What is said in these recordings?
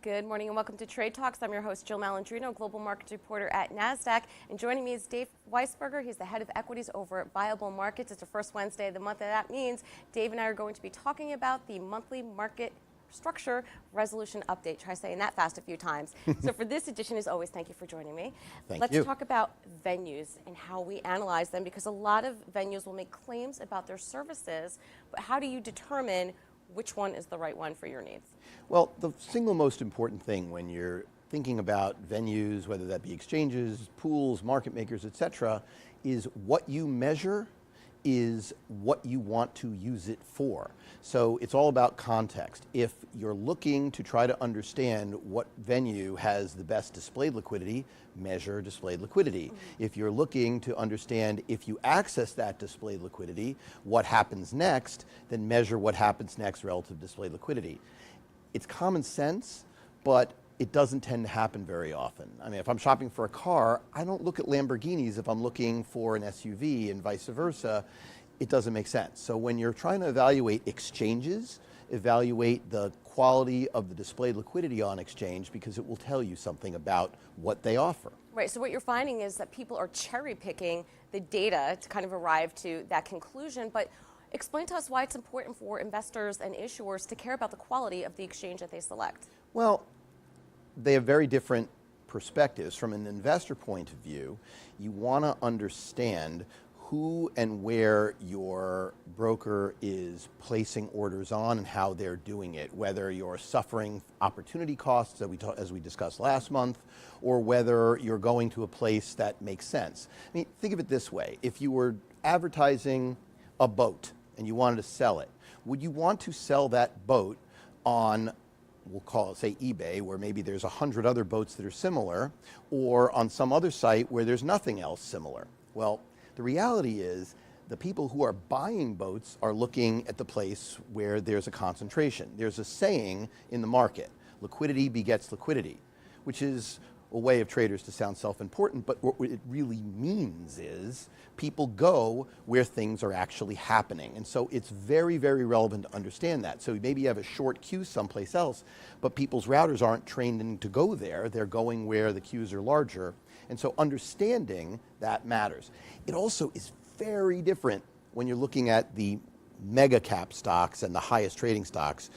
Good morning and welcome to Trade Talks. I'm your host, Jill Malandrino, global markets reporter at Nasdaq. And joining me is Dave Weisberger. He's the head of equities over at ViableMkts. It's the first Wednesday of the month, and that means Dave and I are going to be talking about the monthly market structure resolution update. Try saying that fast a few times. So for this edition, as always, thank you for joining me. Let's talk about venues and how we analyze them, because a lot of venues will make claims about their services, but how do you determine which one is the right one for your needs? Well, the single most important thing when you're thinking about venues, whether that be exchanges, pools, market makers, etc., is what you measure is what you want to use it for. So it's all about context. If you're looking to try to understand what venue has the best displayed liquidity, measure displayed liquidity. If you're looking to understand if you access that displayed liquidity, what happens next, then measure what happens next relative to displayed liquidity. It's common sense, but it doesn't tend to happen very often. I mean, if I'm shopping for a car, I don't look at Lamborghinis if I'm looking for an SUV, and vice versa. It doesn't make sense. So when you're trying to evaluate exchanges, evaluate the quality of the displayed liquidity on exchange, because it will tell you something about what they offer. Right, so what you're finding is that people are cherry picking the data to kind of arrive to that conclusion, but explain to us why it's important for investors and issuers to care about the quality of the exchange that they select. Well, they have very different perspectives. From an investor point of view, you want to understand who and where your broker is placing orders on and how they're doing it, whether you're suffering opportunity costs as we discussed last month, or whether you're going to a place that makes sense. I mean, think of it this way. If you were advertising a boat and you wanted to sell it, would you want to sell that boat on, we'll call it, say, eBay, where maybe there's 100 other boats that are similar, or on some other site where there's nothing else similar? Well, the reality is the people who are buying boats are looking at the place where there's a concentration. There's a saying in the market, liquidity begets liquidity, which is a way of traders to sound self-important, but what it really means is people go where things are actually happening. And so it's very, very relevant to understand that. So maybe you have a short queue someplace else, but people's routers aren't trained in to go there. They're going where the queues are larger. And so understanding that matters. It also is very different when you're looking at the mega cap stocks and the highest trading stocks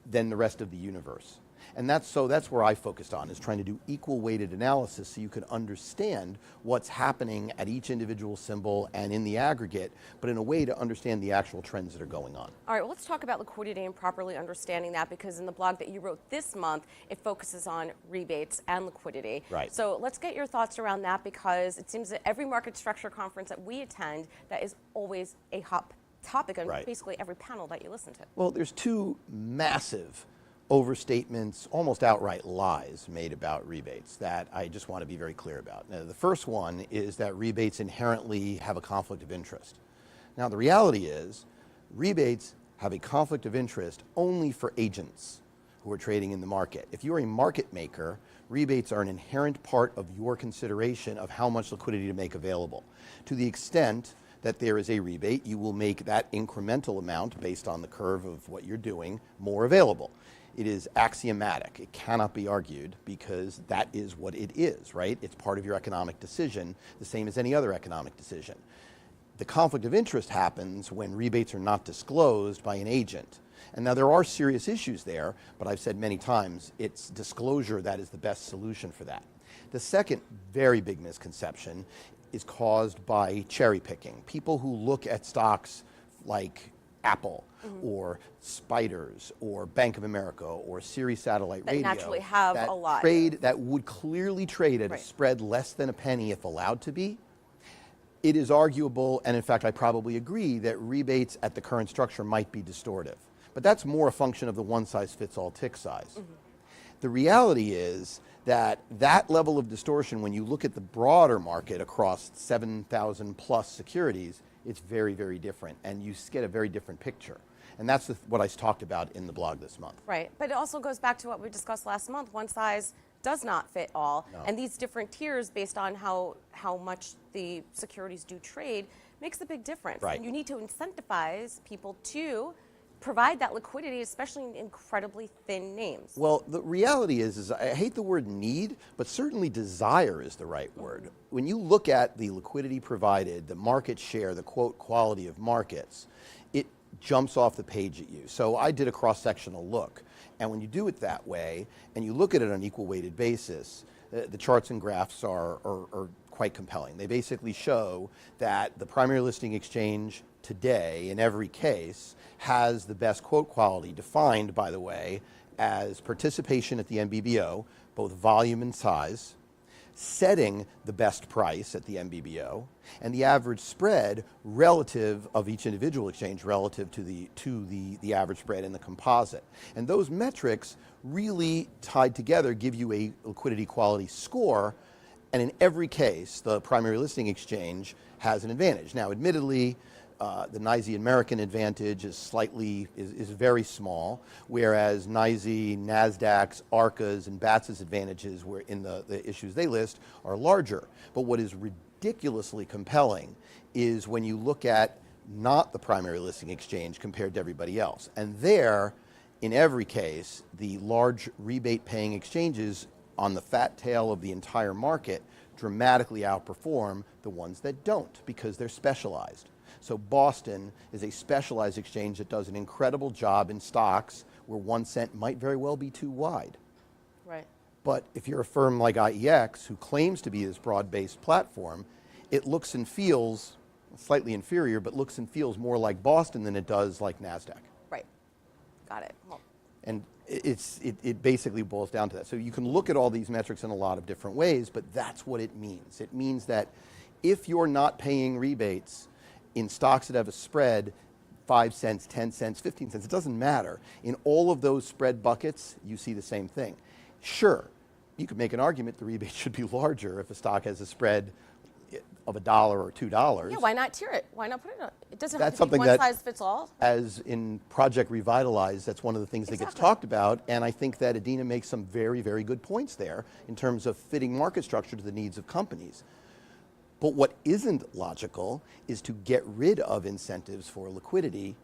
than the rest of the universe. And that's where I focused on, is trying to do equal weighted analysis so you can understand what's happening at each individual symbol and in the aggregate, but in a way to understand the actual trends that are going on. All right, well, let's talk about liquidity and properly understanding that, because in the blog that you wrote this month, it focuses on rebates and liquidity. Right. So let's get your thoughts around that, because it seems that every market structure conference that we attend, that is always a hot topic on basically every panel that you listen to. Well, there's two massive overstatements, almost outright lies made about rebates that I just want to be very clear about. Now, the first one is that rebates inherently have a conflict of interest. Now, the reality is rebates have a conflict of interest only for agents who are trading in the market. If you're a market maker, rebates are an inherent part of your consideration of how much liquidity to make available. To the extent that there is a rebate, you will make that incremental amount based on the curve of what you're doing more available. It is axiomatic. It cannot be argued, because that is what it is, right? It's part of your economic decision, the same as any other economic decision. The conflict of interest happens when rebates are not disclosed by an agent. And now there are serious issues there, but I've said many times, it's disclosure that is the best solution for that. The second very big misconception is caused by cherry picking. People who look at stocks like Apple or Spiders or Bank of America or Sirius Satellite Radio naturally have that a lot. That would clearly trade at a spread less than a penny if allowed to be. It is arguable, and in fact I probably agree, that rebates at the current structure might be distortive. But that's more a function of the one-size-fits-all tick size. The reality is that that level of distortion, when you look at the broader market across 7,000 plus securities, it's very, very different, and you get a very different picture. And that's what I talked about in the blog this month. Right, but it also goes back to what we discussed last month. One size does not fit all, and these different tiers based on how much the securities do trade makes a big difference. Right. And you need to incentivize people to provide that liquidity, especially in incredibly thin names? Well, the reality is I hate the word need, but certainly desire is the right word. When you look at the liquidity provided, the market share, the quote quality of markets, it jumps off the page at you. So I did a cross-sectional look. And when you do it that way, and you look at it on an equal weighted basis, the charts and graphs are quite compelling. They basically show that the primary listing exchange today, in every case, has the best quote quality, defined, by the way, as participation at the MBBO, both volume and size, setting the best price at the MBBO, and the average spread relative of each individual exchange relative to the average spread in the composite. And those metrics really tied together give you a liquidity quality score, and in every case, the primary listing exchange has an advantage. Now, admittedly, the NYSE American advantage is very small, whereas NYSE, Nasdaq's, ARCA's, and BATS's advantages were in the issues they list are larger. But what is ridiculously compelling is when you look at not the primary listing exchange compared to everybody else. And there, in every case, the large rebate-paying exchanges on the fat tail of the entire market dramatically outperform the ones that don't because they're specialized. So Boston is a specialized exchange that does an incredible job in stocks where 1 cent might very well be too wide. Right. But if you're a firm like IEX, who claims to be this broad-based platform, it looks and feels slightly inferior, but looks and feels more like Boston than it does like Nasdaq. Right. Got it. Well. And it basically boils down to that. So you can look at all these metrics in a lot of different ways, but that's what it means. It means that if you're not paying rebates in stocks that have a spread, 5 cents, 10 cents, 15 cents, it doesn't matter. In all of those spread buckets, you see the same thing. Sure, you could make an argument the rebate should be larger if a stock has a spread of $1 or $2. Yeah, why not tier it? Why not put it on? It doesn't That's have to be something one that, size fits all. as in Project Revitalize, that's one of the things that gets talked about, and I think that Adina makes some very, very good points there in terms of fitting market structure to the needs of companies. But what isn't logical is to get rid of incentives for liquidity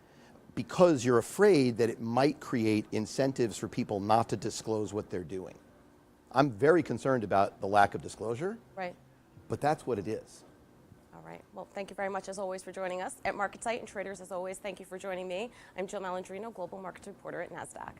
because you're afraid that it might create incentives for people not to disclose what they're doing. I'm very concerned about the lack of disclosure, Right. but that's what it is. All right. Well, thank you very much, as always, for joining us at MarketSite. And traders, as always, thank you for joining me. I'm Jill Malandrino, Global Markets Reporter at Nasdaq.